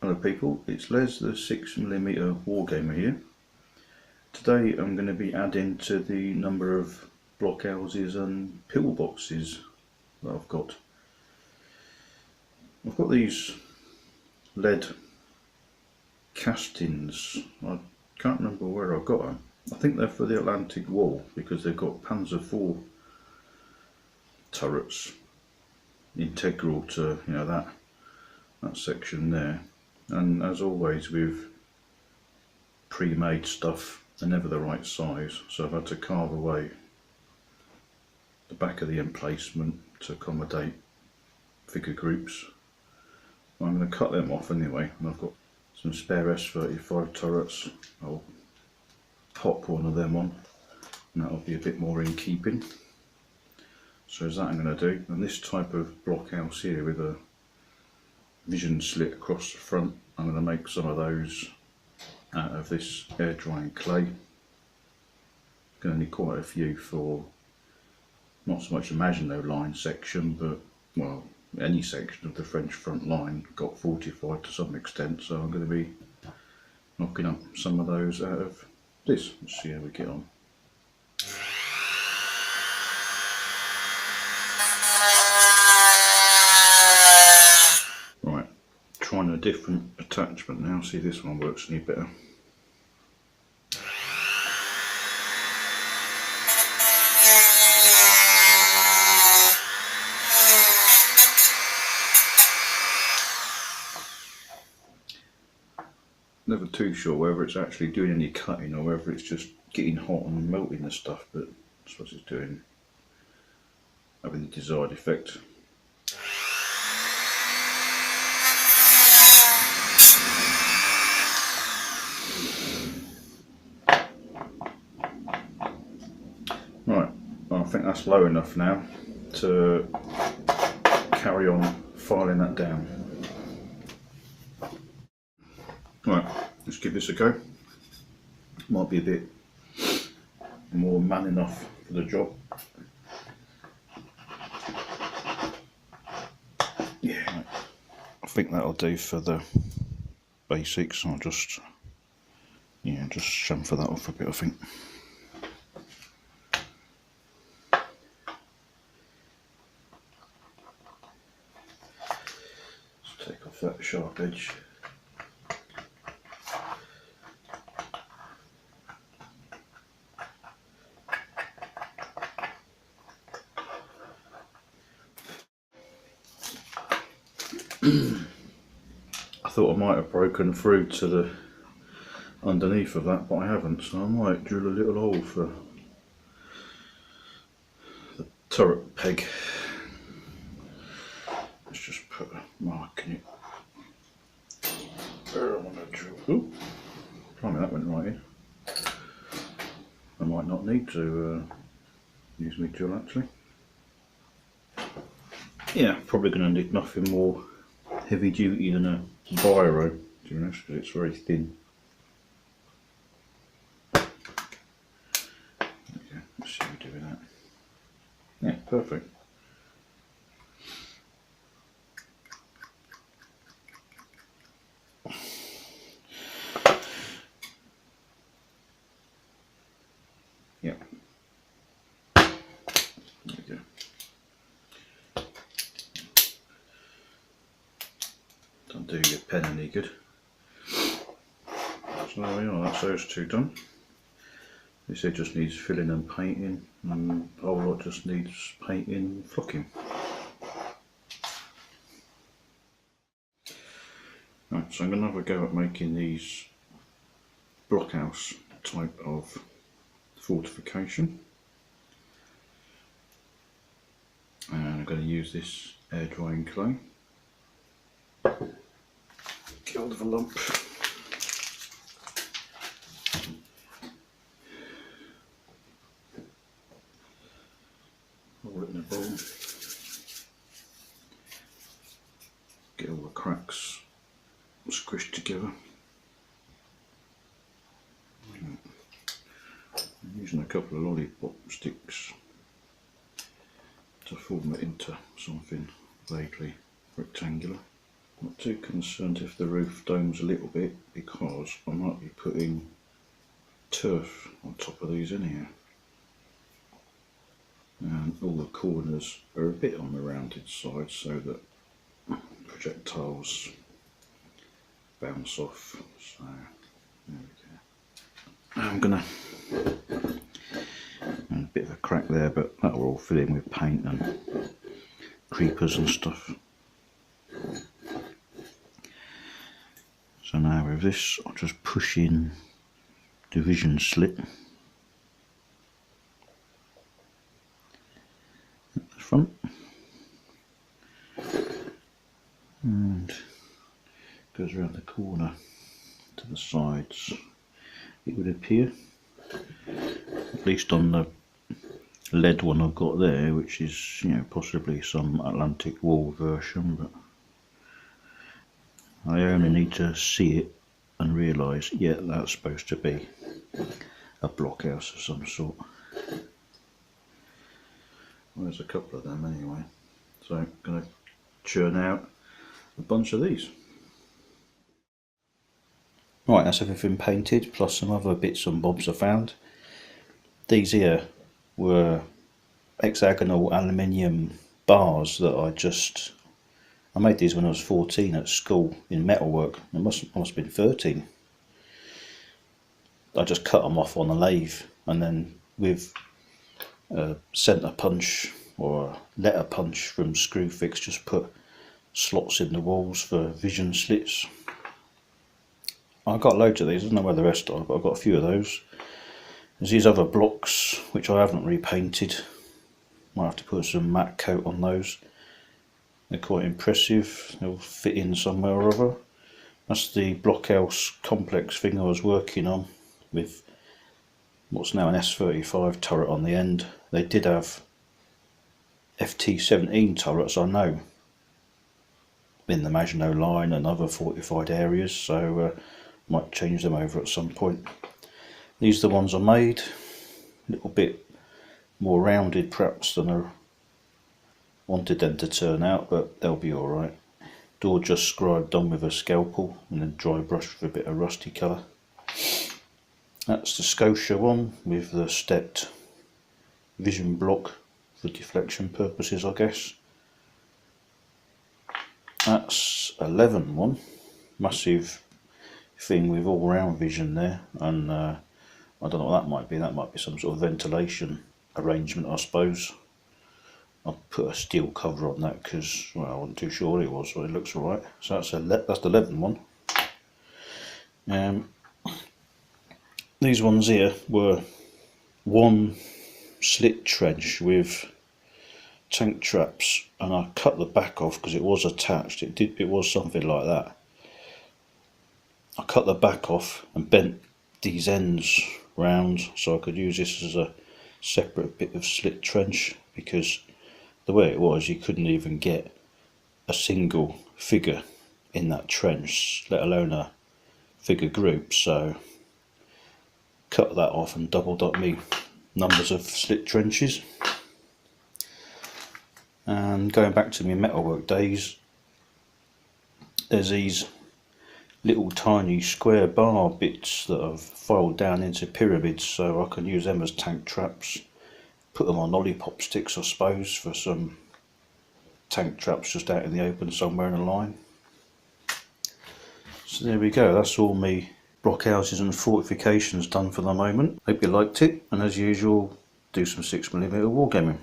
Hello people, it's Les the 6mm Wargamer here. Today I'm going to be adding to the number of blockhouses and pillboxes that I've got. I've got these lead castings. I can't remember where I got them. I think they're for the Atlantic Wall because they've got Panzer IV turrets integral to that section there. And as always with pre-made stuff, they're never the right size, so I've had to carve away the back of the emplacement to accommodate figure groups. I'm going to cut them off anyway, and I've got some spare S35 turrets. I'll pop one of them on and that'll be a bit more in keeping. So is that I'm going to do, and this type of blockhouse here with a vision slit across the front, I'm going to make some of those out of this air drying clay. Going to need quite a few for not so much a Maginot Line section, but well, any section of the French front line got fortified to some extent, so I'm going to be knocking up some of those out of this. Let's see how we get on. Right, trying a different attachment now, see if this one works any better. Never too sure whether it's actually doing any cutting or whether it's just getting hot and melting the stuff, but I suppose it's having the desired effect. Right, well, I think that's low enough now to carry on filing that down. Right, let's give this a go. Might be a bit more man enough for the job. Yeah, right. I think that'll do for the basics. I'll just chamfer that off a bit, I think. Let's take off that sharp edge. I thought I might have broken through to the underneath of that, but I haven't, so I might drill a little hole for the turret peg. Let's just put a mark in it. Where I want to drill. Ooh, blimey, that went right in. I might not need to use my drill actually. Yeah, probably going to need nothing more heavy duty than a biro, to be honest, because it's very thin. Okay, let's see how we do with that. Yeah, perfect. Yeah. There we go. Don't do your pen any good. So there we are, that's those two done. This here just needs filling and painting, and the whole lot just needs painting and flocking. Right, so I'm going to have a go at making these blockhouse type of fortification. And I'm going to use this air drying clay. Get hold of a lump. Roll it in a bowl. Get all the cracks squished together. I'm using a couple of lollipop sticks to form it into something vaguely rectangular. Not too concerned if the roof domes a little bit, because I might be putting turf on top of these anyhow. And all the corners are a bit on the rounded side so that projectiles bounce off. So there we go. I'm gonna, a bit of a crack there, but that will all fill in with paint and creepers and stuff. So now with this, I'll just push in the vision slit at the front, and goes around the corner to the sides, it would appear, at least on the lead one I've got there, which is, you know, possibly some Atlantic wall version, but I only need to see it and realise, yeah, that's supposed to be a blockhouse of some sort. Well, there's a couple of them anyway, so I'm going to churn out a bunch of these. Right, that's everything painted, plus some other bits and bobs I found. These here were hexagonal aluminium bars that I made these when I was 14 at school in metalwork. I must have been 13. I just cut them off on a lathe, and then with a centre punch or a letter punch from Screwfix, just put slots in the walls for vision slits. I got loads of these, I don't know where the rest are, but I've got a few of those. There's these other blocks which I haven't repainted. Might have to put some matte coat on those. They're quite impressive, they'll fit in somewhere or other. That's the blockhouse complex thing I was working on, with what's now an S35 turret on the end. They did have FT17 turrets, I know, in the Maginot Line and other fortified areas, so might change them over at some point. These are the ones I made, a little bit more rounded perhaps than I wanted them to turn out, but they'll be alright. Door just scribed on with a scalpel and then dry brush with a bit of rusty colour. That's the Scotia one with the stepped vision block for deflection purposes, I guess. That's 11 one, massive thing with all round vision there, and I don't know what that might be. That might be some sort of ventilation arrangement, I suppose. I'll put a steel cover on that because, well, I wasn't too sure what it was, but it looks alright. So that's the 11 one. These ones here were one slit trench with tank traps, and I cut the back off because it was attached. It was something like that. I cut the back off and bent these ends round so I could use this as a separate bit of slit trench, because the way it was, you couldn't even get a single figure in that trench, let alone a figure group. So cut that off and doubled up me numbers of slit trenches. And going back to my metalwork days, there's these little tiny square bar bits that I've filed down into pyramids, so I can use them as tank traps. Put them on lollipop sticks, I suppose, for some tank traps just out in the open somewhere in a line. So there we go, that's all me blockhouses and fortifications done for the moment. Hope you liked it, and as usual, do some 6mm wargaming.